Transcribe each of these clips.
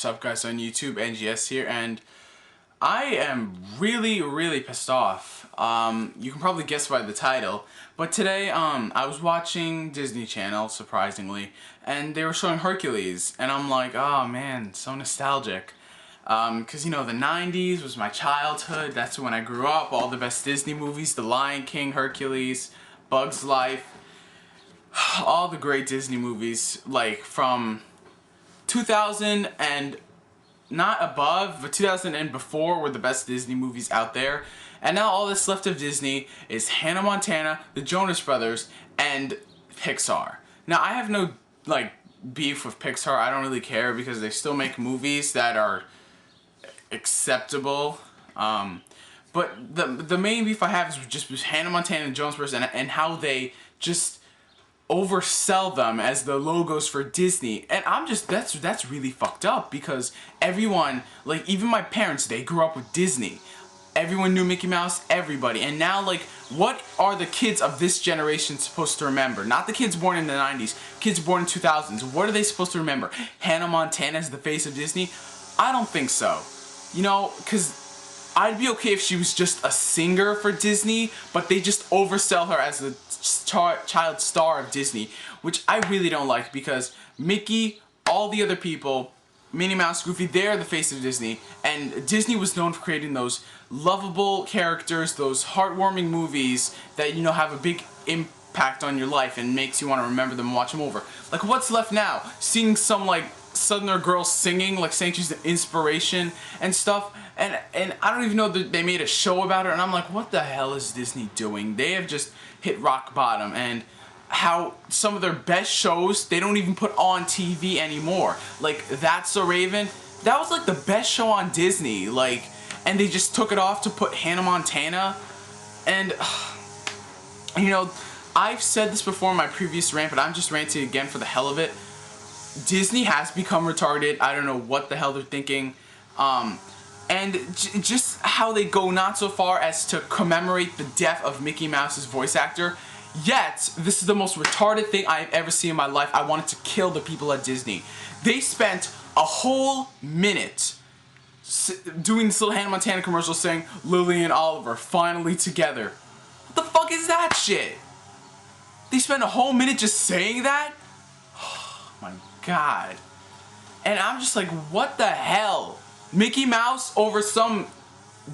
What's up, guys, on YouTube? NGS here, and I am really pissed off. You can probably guess by the title, but today I was watching Disney Channel, surprisingly, and they were showing Hercules, and I'm like, oh man, so nostalgic. Because, you know, the 90s was my childhood. That's when I grew up. All the best Disney movies, The Lion King, Hercules, Bugs Life, all the great Disney movies, like from 2000 and not above, but 2000 and before were the best Disney movies out there. And now all that's left of Disney is Hannah Montana, the Jonas Brothers, and Pixar. Now I have no like beef with Pixar. I don't really care because they still make movies that are acceptable. But the main beef I have is just with Hannah Montana and Jonas Brothers and how they just oversell them as the logos for Disney, and I'm just that's really fucked up because everyone, like even my parents, they grew up with Disney. Everyone knew Mickey Mouse, everybody, and now like what are the kids of this generation supposed to remember? Not the kids born in the 90s, kids born in 2000s. What are they supposed to remember? Hannah Montana as the face of Disney? I don't think so. You know, because I'd be okay if she was just a singer for Disney, but they just oversell her as the child star of Disney, which I really don't like because Mickey, all the other people, Minnie Mouse, Goofy, they're the face of Disney, and Disney was known for creating those lovable characters, those heartwarming movies that, you know, have a big impact on your life and makes you want to remember them and watch them over. Like, what's left now? Seeing some, like, Southerner girl singing, like saying she's the inspiration and stuff, and I don't even know that they made a show about her, and I'm like, what the hell is Disney doing? They have just hit rock bottom, and how some of their best shows they don't even put on TV anymore. Like That's So Raven, that was like the best show on Disney, like, and they just took it off to put Hannah Montana, and you know, I've said this before in my previous rant, but I'm just ranting again for the hell of it. Disney has become retarded. I don't know what the hell they're thinking. And just how they go not so far as to commemorate the death of Mickey Mouse's voice actor. Yet, this is the most retarded thing I've ever seen in my life. I wanted to kill the people at Disney. They spent a whole minute doing this little Hannah Montana commercial saying, Lily and Oliver, finally together. What the fuck is that shit? They spent a whole minute just saying that? Oh my God. And I'm just like, what the hell? Mickey Mouse over some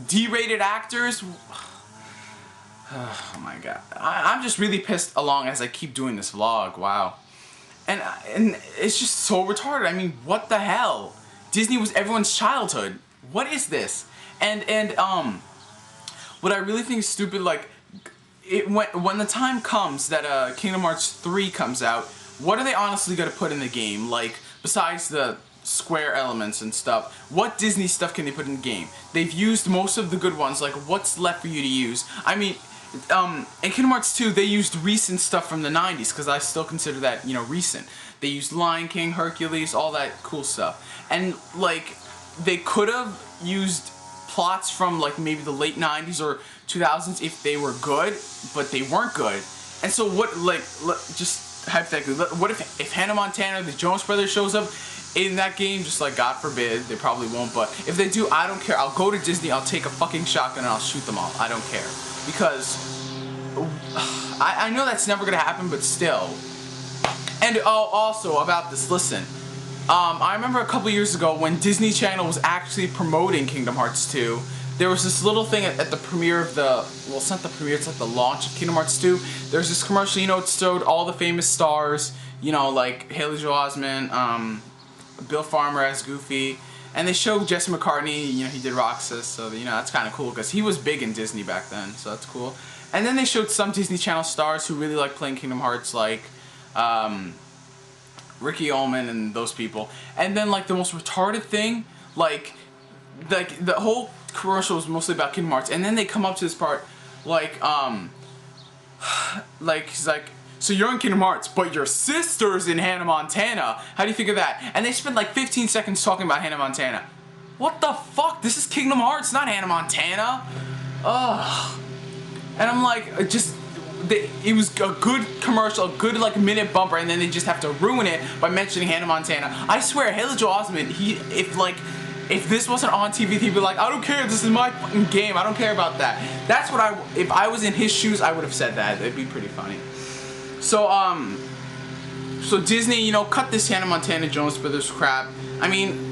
D-rated actors? Oh my God. I'm just really pissed along as I keep doing this vlog. Wow. And it's just so retarded. I mean, what the hell? Disney was everyone's childhood. What is this? And what I really think is stupid, like, when the time comes that Kingdom Hearts 3 comes out, what are they honestly gonna put in the game? Like, besides the Square elements and stuff, what Disney stuff can they put in the game? They've used most of the good ones, like what's left for you to use? I mean, in Kingdom Hearts 2, they used recent stuff from the 90s, because I still consider that, you know, recent. They used Lion King, Hercules, all that cool stuff. And, like, they could have used plots from, like, maybe the late 90s or 2000s if they were good, but they weren't good. And so what, like, just hypothetically, what if Hannah Montana, the Jonas Brothers shows up in that game? Just like, God forbid, they probably won't, but if they do, I don't care. I'll go to Disney, I'll take a fucking shotgun and I'll shoot them all. I don't care. Because I know that's never gonna happen, but still. And also about this, listen, I remember a couple years ago when Disney Channel was actually promoting Kingdom Hearts 2, there was this little thing at the premiere of the, well, it's not the premiere, it's like the launch of Kingdom Hearts 2. There's this commercial, you know, it showed all the famous stars, you know, like Haley Joel Osment, Bill Farmer as Goofy, and they showed Jesse McCartney, you know, he did Roxas, so, you know, that's kind of cool, because he was big in Disney back then, so that's cool. And then they showed some Disney Channel stars who really like playing Kingdom Hearts, like, Ricky Ullman and those people. And then, like, the most retarded thing, like the whole commercial was mostly about Kingdom Hearts, and then they come up to this part, like, he's like, so you're in Kingdom Hearts, but your sister's in Hannah Montana. How do you think of that? And they spend like 15 seconds talking about Hannah Montana. What the fuck? This is Kingdom Hearts, not Hannah Montana. Ugh. And I'm like, just, it was a good commercial, a good like minute bumper, and then they just have to ruin it by mentioning Hannah Montana. I swear, Haley Joel Osment, if this wasn't on TV, he'd be like, I don't care, this is my fucking game, I don't care about that. That's what if I was in his shoes, I would have said that. It'd be pretty funny. So, so Disney, you know, cut this Hannah Montana Jonas Brothers crap. I mean,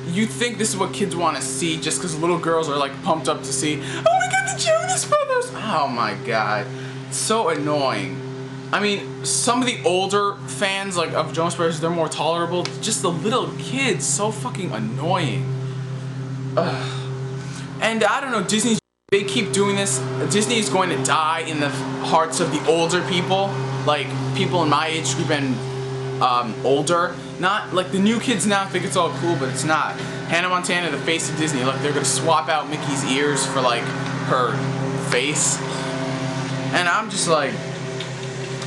you think this is what kids want to see just because little girls are like pumped up to see, oh my god, the Jonas Brothers! Oh my god. It's so annoying. I mean, some of the older fans like of Jonas Brothers, they're more tolerable. Just the little kids, so fucking annoying. Ugh. And I don't know, Disney, they keep doing this. Disney is going to die in the hearts of the older people, like people in my age group and older. Not like the new kids now think it's all cool, but it's not. Hannah Montana, the face of Disney. Look, they're gonna swap out Mickey's ears for like her face, and I'm just like,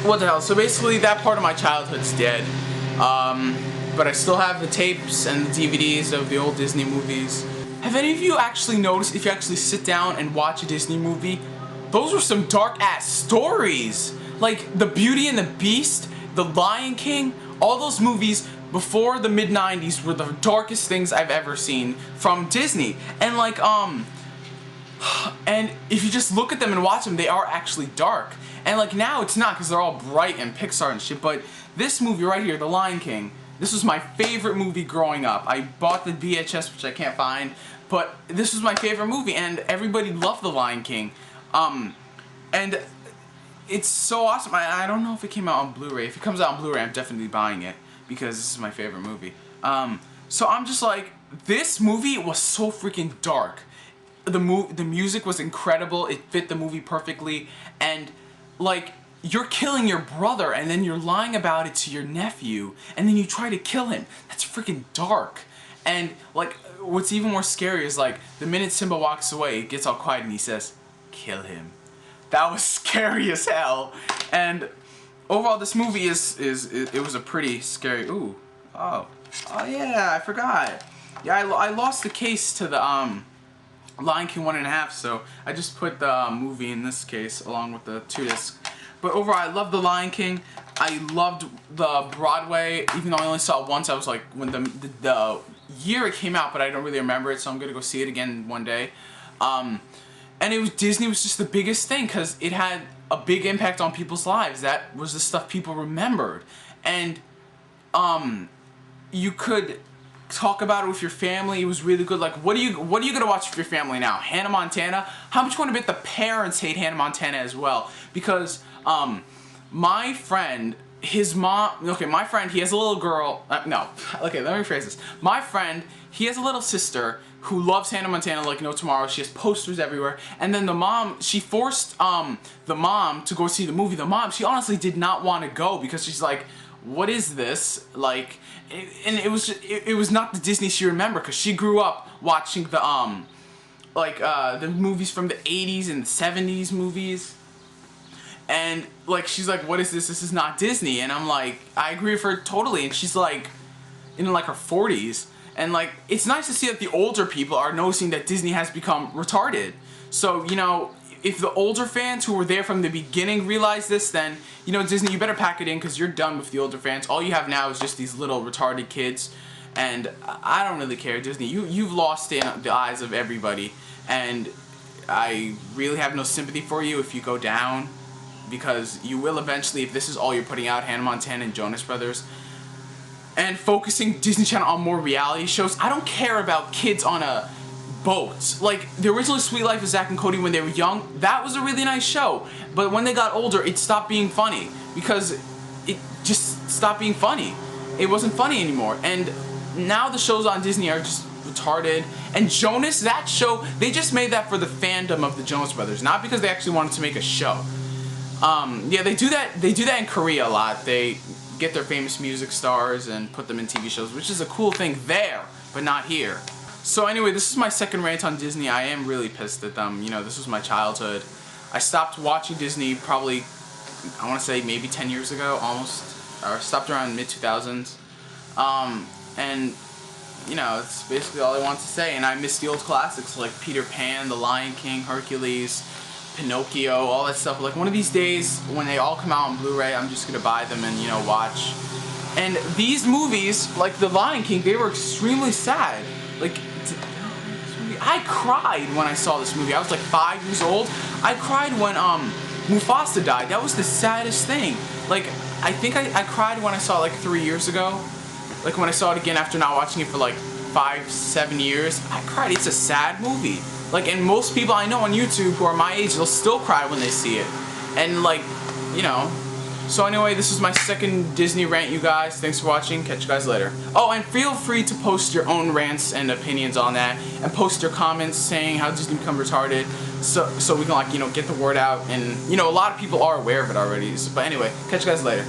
what the hell? So basically, that part of my childhood's dead. But I still have the tapes and the DVDs of the old Disney movies. Have any of you actually noticed, if you actually sit down and watch a Disney movie, those were some dark ass stories. Like the Beauty and the Beast, the Lion King, all those movies before the mid-90s were the darkest things I've ever seen from Disney. And like, and if you just look at them and watch them, they are actually dark. And like now it's not, because they're all bright and Pixar and shit, but this movie right here, The Lion King, this was my favorite movie growing up. I bought the VHS, which I can't find, but this was my favorite movie, and everybody loved The Lion King. And it's so awesome. I don't know if it came out on Blu-ray. If it comes out on Blu-ray, I'm definitely buying it, because this is my favorite movie. So I'm just like, this movie was so freaking dark. The music was incredible. It fit the movie perfectly, and like, you're killing your brother and then you're lying about it to your nephew and then you try to kill him. That's freaking dark. And like, what's even more scary is like, the minute Simba walks away, it gets all quiet and he says, kill him. That was scary as hell. And overall, this movie it was a pretty scary, ooh, oh yeah, I forgot. Yeah, I lost the case to the Lion King 1.5, so I just put the movie in this case along with the 2 discs. But overall, I loved The Lion King. I loved the Broadway, even though I only saw it once. I was like, when the year it came out, but I don't really remember it, so I'm gonna go see it again one day. And it was, Disney was just the biggest thing, because it had a big impact on people's lives. That was the stuff people remembered. And you could talk about it with your family. It was really good. Like, what are you gonna watch with your family now? Hannah Montana? How much you want to bet the parents hate Hannah Montana as well? Because my friend, his mom, okay, my friend, he has a little girl, no, okay, let me rephrase this. My friend, he has a little sister who loves Hannah Montana like no tomorrow. She has posters everywhere, and then the mom, she forced the mom to go see the movie. The mom, she honestly did not want to go, because she's like, what is this? Like, and it was not the Disney she remembered, because she grew up watching the the movies from the 80s and the 70s movies. And like, she's like, what is this? This is not Disney. And I'm like, I agree with her totally. And she's like in like her 40s. And like, it's nice to see that the older people are noticing that Disney has become retarded. So, you know, if the older fans who were there from the beginning realize this, then, you know, Disney, you better pack it in, because you're done with the older fans. All you have now is just these little retarded kids. And I don't really care, Disney. You've lost in the eyes of everybody. And I really have no sympathy for you if you go down, because you will eventually, if this is all you're putting out, Hannah Montana and Jonas Brothers, and focusing Disney Channel on more reality shows. I don't care about kids on a boat. Like, the original Sweet Life of Zack and Cody when they were young, that was a really nice show. But when they got older, it stopped being funny, because it just stopped being funny. It wasn't funny anymore. And now the shows on Disney are just retarded. And Jonas, that show, they just made that for the fandom of the Jonas Brothers, not because they actually wanted to make a show. Yeah, they do that in Korea a lot. They get their famous music stars and put them in TV shows, which is a cool thing there, but not here. So anyway, this is my second rant on Disney. I am really pissed at them. You know, this was my childhood. I stopped watching Disney probably, I want to say maybe 10 years ago, almost, or stopped around mid-2000s. And, you know, it's basically all I want to say. And I miss the old classics like Peter Pan, The Lion King, Hercules, Pinocchio, all that stuff. Like one of these days when they all come out on Blu-ray, I'm just gonna buy them and, you know, watch. And these movies, like The Lion King, they were extremely sad. Like, I cried when I saw this movie. I was like 5 years old. I cried when Mufasa died. That was the saddest thing. Like, I think I cried when I saw it like 3 years ago. Like when I saw it again after not watching it for like 5, 7 years. I cried. It's a sad movie. Like, and most people I know on YouTube who are my age, they'll still cry when they see it. And like, you know. So anyway, this is my second Disney rant, you guys. Thanks for watching. Catch you guys later. Oh, and feel free to post your own rants and opinions on that, and post your comments saying how Disney become retarded, so we can, like, you know, get the word out. And, you know, a lot of people are aware of it already. But anyway, catch you guys later.